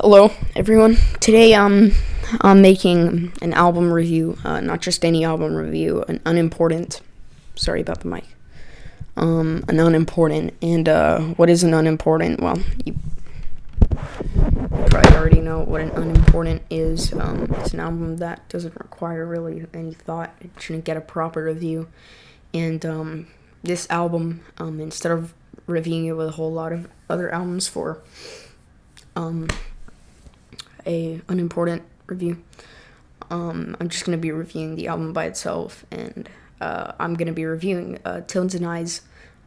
Hello, everyone. Today, I'm making an album review. Not just any album review. An unimportant. Sorry about the mic. An unimportant. And what is an unimportant? Well, you probably already know what an unimportant is. It's an album that doesn't require really any thought. It shouldn't get a proper review. And this album, instead of reviewing it with a whole lot of other albums for a unimportant review, I'm just going to be reviewing the album by itself, and I'm going to be reviewing Tones and I's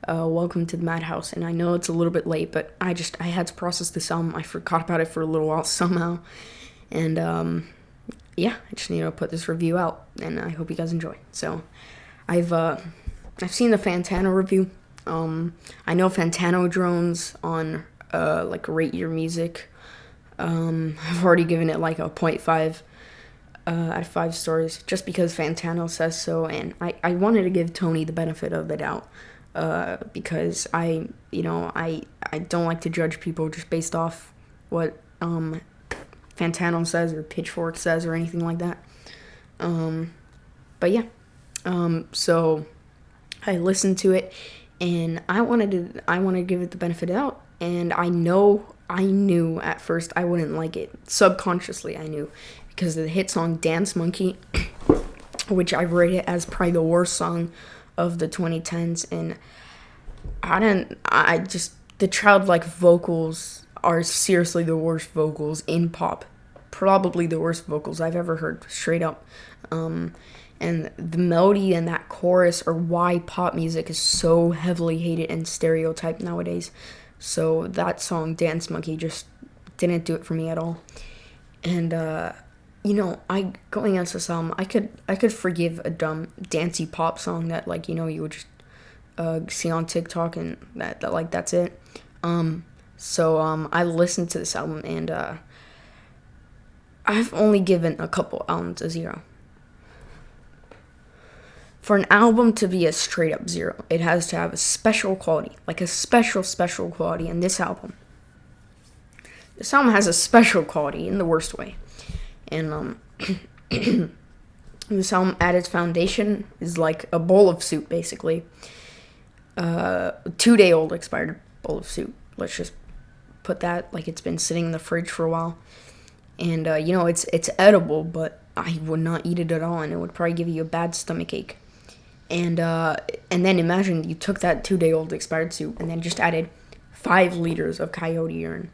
Welcome to the Madhouse. And I know it's a little bit late, but I had to process this album. I forgot about it for a little while somehow, and I just need to put this review out, and I hope you guys enjoy. So I've seen the Fantano review. I know Fantano drones on Rate Your Music. I've already given it like a 0.5 out of 5 stars, just because Fantano says so, and I wanted to give Tony the benefit of the doubt, because I don't like to judge people just based off what Fantano says or Pitchfork says or anything like that. So I listened to it, and I wanted to give it the benefit of the doubt, and I knew at first I wouldn't like it. Subconsciously, I knew, because of the hit song Dance Monkey, which I rated as probably the worst song of the 2010s. And the childlike vocals are seriously the worst vocals in pop. Probably the worst vocals I've ever heard, straight up. And the melody and that chorus are why pop music is so heavily hated and stereotyped nowadays. So that song, Dance Monkey, just didn't do it for me at all. And, going into this album, I could forgive a dumb dancey pop song that, you would just see on TikTok, and that's it. I listened to this album, and I've only given a couple albums a 0. For an album to be a straight up 0, it has to have a special quality, like a special quality. And this album has a special quality in the worst way. And this album at its foundation is like a bowl of soup, basically. 2-day-old expired bowl of soup. Let's just put that, like, it's been sitting in the fridge for a while. And it's edible, but I would not eat it at all, and it would probably give you a bad stomach ache. And then imagine you took that 2-day-old expired soup and then just added 5 liters of coyote urine.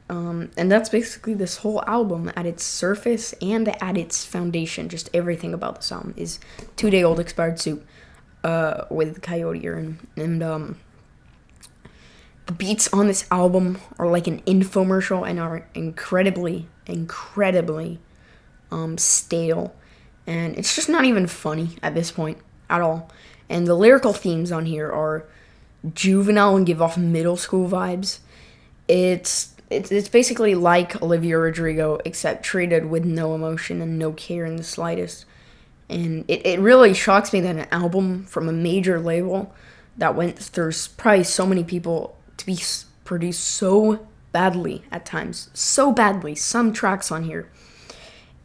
And that's basically this whole album at its surface and at its foundation. Just everything about this album is 2-day-old expired soup with coyote urine. And the beats on this album are like an infomercial and are incredibly stale. And it's just not even funny at this point at all. And the lyrical themes on here are juvenile and give off middle school vibes. It's basically like Olivia Rodrigo, except treated with no emotion and no care in the slightest. And it really shocks me that an album from a major label that went through probably so many people to be produced so badly at times. So badly. Some tracks on here.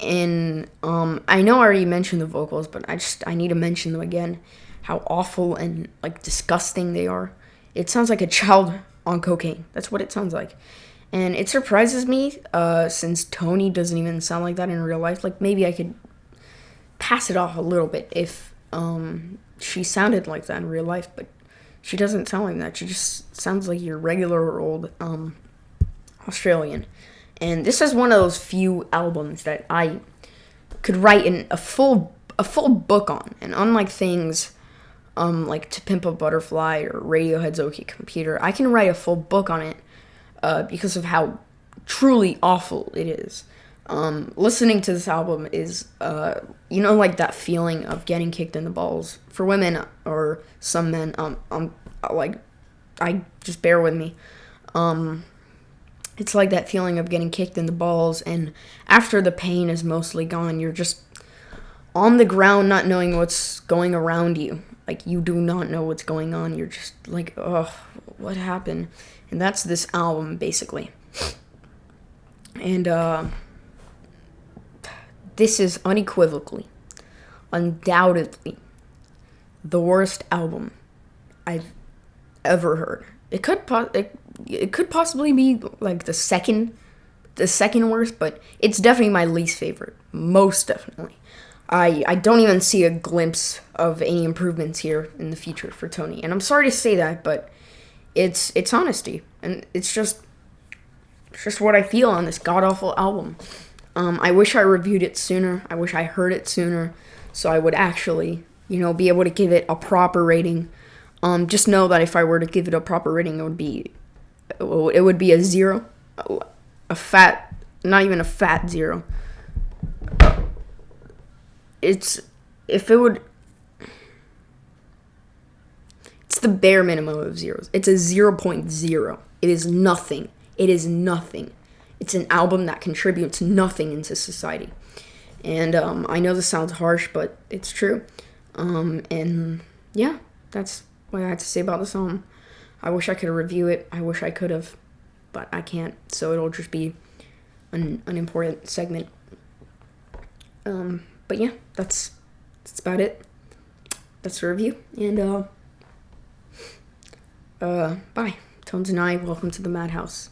And I know I already mentioned the vocals, but I need to mention them again. How awful and disgusting they are. It sounds like a child on cocaine. That's what it sounds like. And it surprises me, since Tony doesn't even sound like that in real life. Like, maybe I could pass it off a little bit if she sounded like that in real life, but she doesn't sound like that. She just sounds like your regular old Australian. And this is one of those few albums that I could write a full book on. And unlike things like To Pimp a Butterfly or Radiohead's OK Computer, I can write a full book on it because of how truly awful it is. Listening to this album is, that feeling of getting kicked in the balls. For women or some men, just bear with me. It's like that feeling of getting kicked in the balls, and after the pain is mostly gone, you're just on the ground not knowing what's going around you. Like, you do not know what's going on. You're just like, oh, what happened? And that's this album, basically. And this is unequivocally, undoubtedly, the worst album I've ever heard. It could possibly be like the second worst, but it's definitely my least favorite. Most definitely. I don't even see a glimpse of any improvements here in the future for Tony. And I'm sorry to say that, but it's honesty. And it's just what I feel on this god awful album. I wish I reviewed it sooner. I wish I heard it sooner, so I would actually, be able to give it a proper rating. Just know that if I were to give it a proper rating, it would be a 0, not even a fat 0. It's the bare minimum of zeros. It's a 0.0. It is nothing. It's an album that contributes nothing into society. And I know this sounds harsh, but it's true. And yeah, that's what I had to say about this album. I wish I could review it. I wish I could have, but I can't. So it'll just be an unimportant segment. But yeah, that's about it. That's the review. And bye. Tones and I, welcome to the Madhouse.